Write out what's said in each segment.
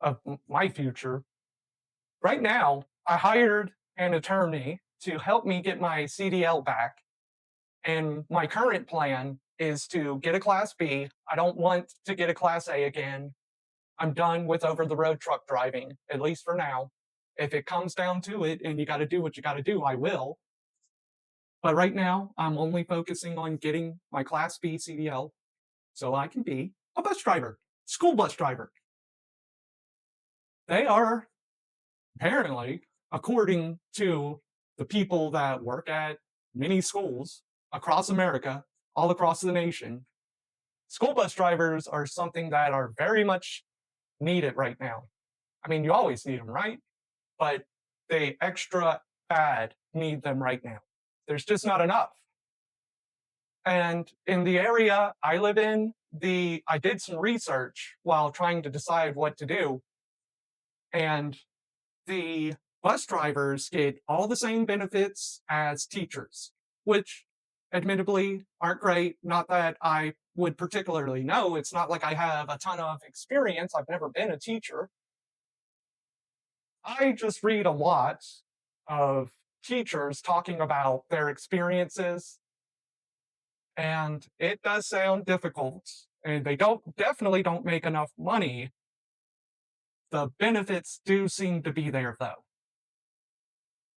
of my future. Right now, I hired an attorney to help me get my CDL back. And my current plan is to get a Class B. I don't want to get a Class A again. I'm done with over the road truck driving, at least for now. If it comes down to it and you got to do what you got to do, I will. But right now, I'm only focusing on getting my Class B CDL so I can be a bus driver, school bus driver. They are apparently, according to the people that work at many schools across America, all across the nation, school bus drivers are something that are very much needed right now. I mean, you always need them, right? But they extra bad need them right now. There's just not enough. And in the area I live in, I did some research while trying to decide what to do, and the bus drivers get all the same benefits as teachers, which admittedly aren't great. Not that I would particularly know. It's not like I have a ton of experience. I've never been a teacher. I just read a lot of teachers talking about their experiences, and it does sound difficult. And they definitely don't make enough money. The benefits do seem to be there though.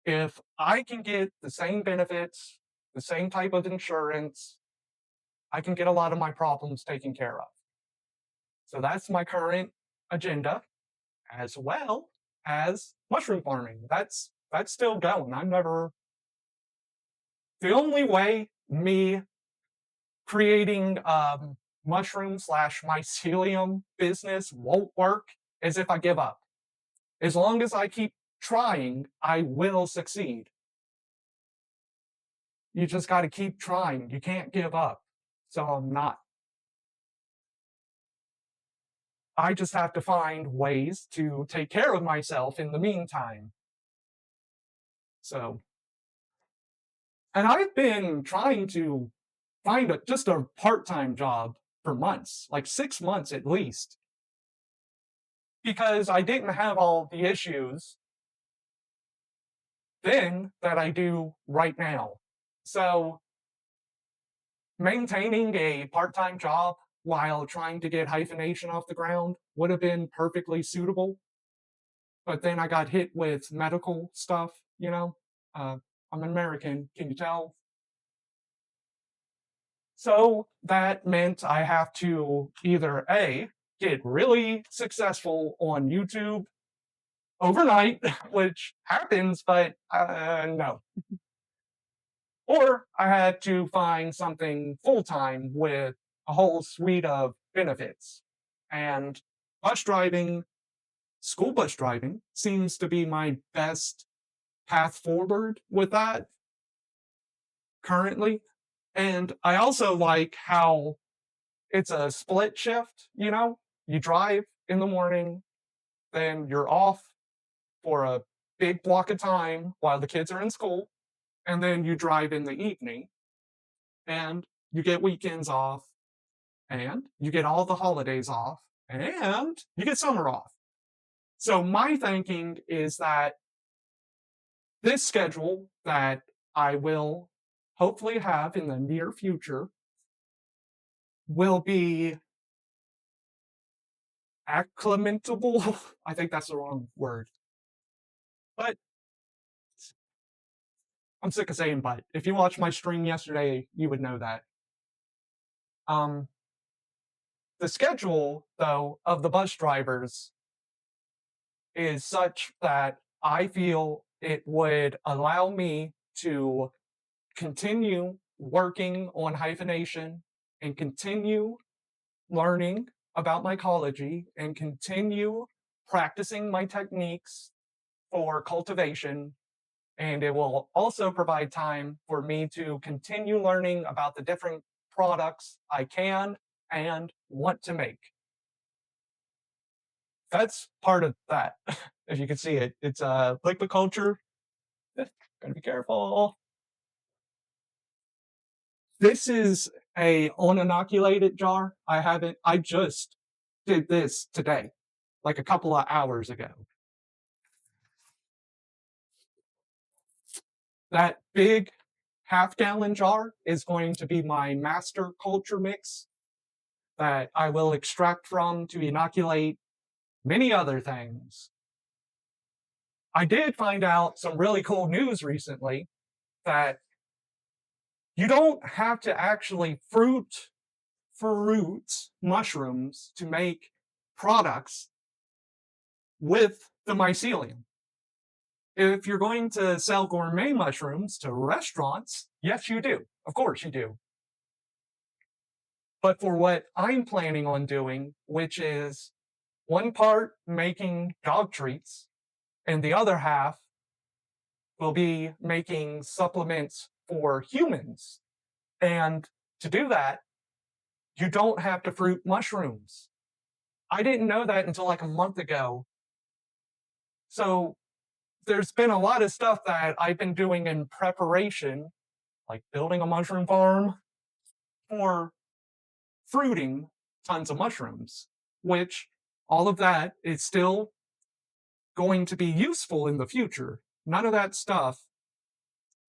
If I can get the same benefits, the same type of insurance, I can get a lot of my problems taken care of. So that's my current agenda, as well as mushroom farming. That's still going. I'm never the only way me creating mushroom slash mycelium business won't work is if I give up. As long as I keep trying, I will succeed. You just got to keep trying. You can't give up. So I'm not. I just have to find ways to take care of myself in the meantime. So, and I've been trying to find just a part time job for months, like 6 months at least, because I didn't have all the issues then that I do right now. So, maintaining a part time job while trying to get HyphÄNation off the ground would have been perfectly suitable. But then I got hit with medical stuff, you know. I'm an American, can you tell? So that meant I have to either A, get really successful on YouTube overnight, which happens, but no. Or I had to find something full time with a whole suite of benefits. And bus driving, school bus driving, seems to be my best path forward with that currently. And I also like how it's a split shift, you know? You drive in the morning, then you're off for a big block of time while the kids are in school, and then you drive in the evening, and you get weekends off, and you get all the holidays off, and you get summer off. So my thinking is that this schedule that I will hopefully have in the near future will be acclimatable. I think that's the wrong word. But I'm sick of saying but. If you watched my stream yesterday, you would know that. Um, the schedule, though, of the bus drivers is such that I feel it would allow me to continue working on HyphÄNation and continue learning about mycology and continue practicing my techniques for cultivation. And it will also provide time for me to continue learning about the different products I can and want to make. That's part of that. If you can see it, it's liquid culture. Gotta be careful. This is a uninoculated jar. I just did this today. like a couple of hours ago. That big half-gallon jar is going to be my master culture mix that I will extract from to inoculate many other things. I did find out some really cool news recently that you don't have to actually fruit mushrooms to make products with the mycelium. If you're going to sell gourmet mushrooms to restaurants, yes, you do. Of course, you do. But for what I'm planning on doing, which is one part making dog treats, and the other half will be making supplements for humans. And to do that, you don't have to fruit mushrooms. I didn't know that until like a month ago. So there's been a lot of stuff that I've been doing in preparation, like building a mushroom farm for fruiting tons of mushrooms, which all of that is still going to be useful in the future. None of that stuff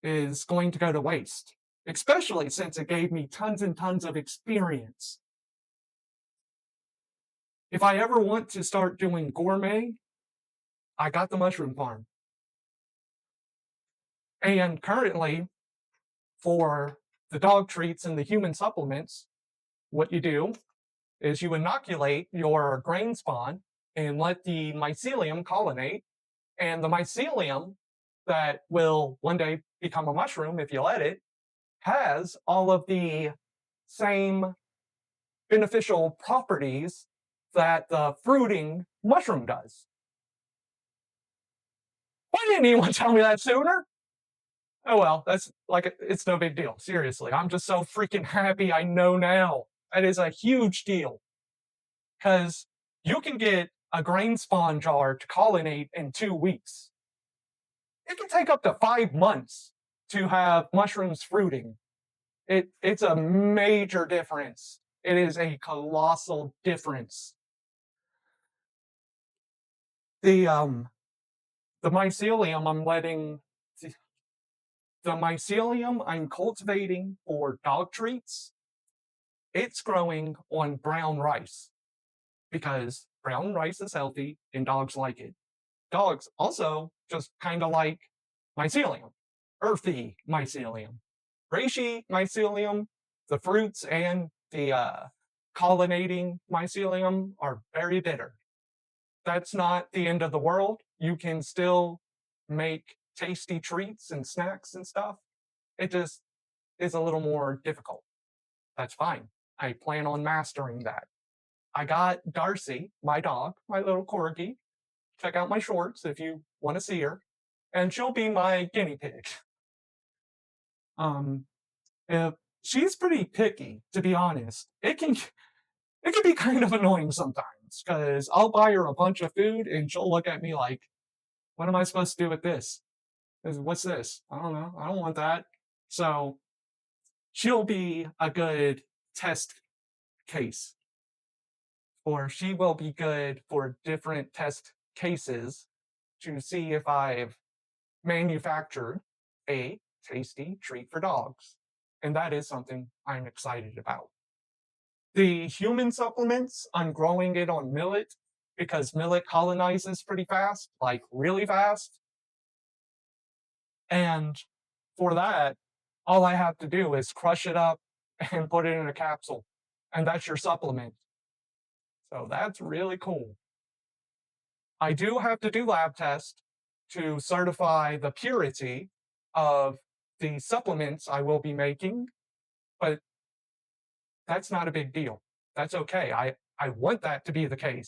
is going to go to waste, especially since it gave me tons and tons of experience. If I ever want to start doing gourmet, I got the mushroom farm. And currently, for the dog treats and the human supplements, what you do is you inoculate your grain spawn and let the mycelium colonate. And the mycelium that will one day become a mushroom if you let it has all of the same beneficial properties that the fruiting mushroom does. Why didn't anyone tell me that sooner? Oh well, that's like it's no big deal. Seriously, I'm just so freaking happy I know now. That is a huge deal because you can get a grain spawn jar to colonate in 2 weeks. It can take up to 5 months to have mushrooms fruiting. It's a major difference. It is a colossal difference. The um the mycelium I'm letting the mycelium I'm cultivating for dog treats, it's growing on brown rice because brown rice is healthy and dogs like it. Dogs also just kind of like mycelium, earthy mycelium. Reishi mycelium, the fruits and the pollinating mycelium are very bitter. That's not the end of the world. You can still make tasty treats and snacks and stuff. It just is a little more difficult. That's fine. I plan on mastering that. I got Darcy, my dog, my little corgi. Check out my shorts if you want to see her, and she'll be my guinea pig. Um, if she's pretty picky, to be honest. It can be kind of annoying sometimes because I'll buy her a bunch of food and she'll look at me like, "What am I supposed to do with this? What's this? I don't know. I don't want that." So she'll be a good test case, or she will be good for different test cases to see if I've manufactured a tasty treat for dogs. And that is something I'm excited about. The human supplements, I'm growing it on millet because millet colonizes pretty fast, like really fast. And for that, all I have to do is crush it up and put it in a capsule. And that's your supplement. So that's really cool. I do have to do lab tests to certify the purity of the supplements I will be making, but that's not a big deal. That's okay. I want that to be the case.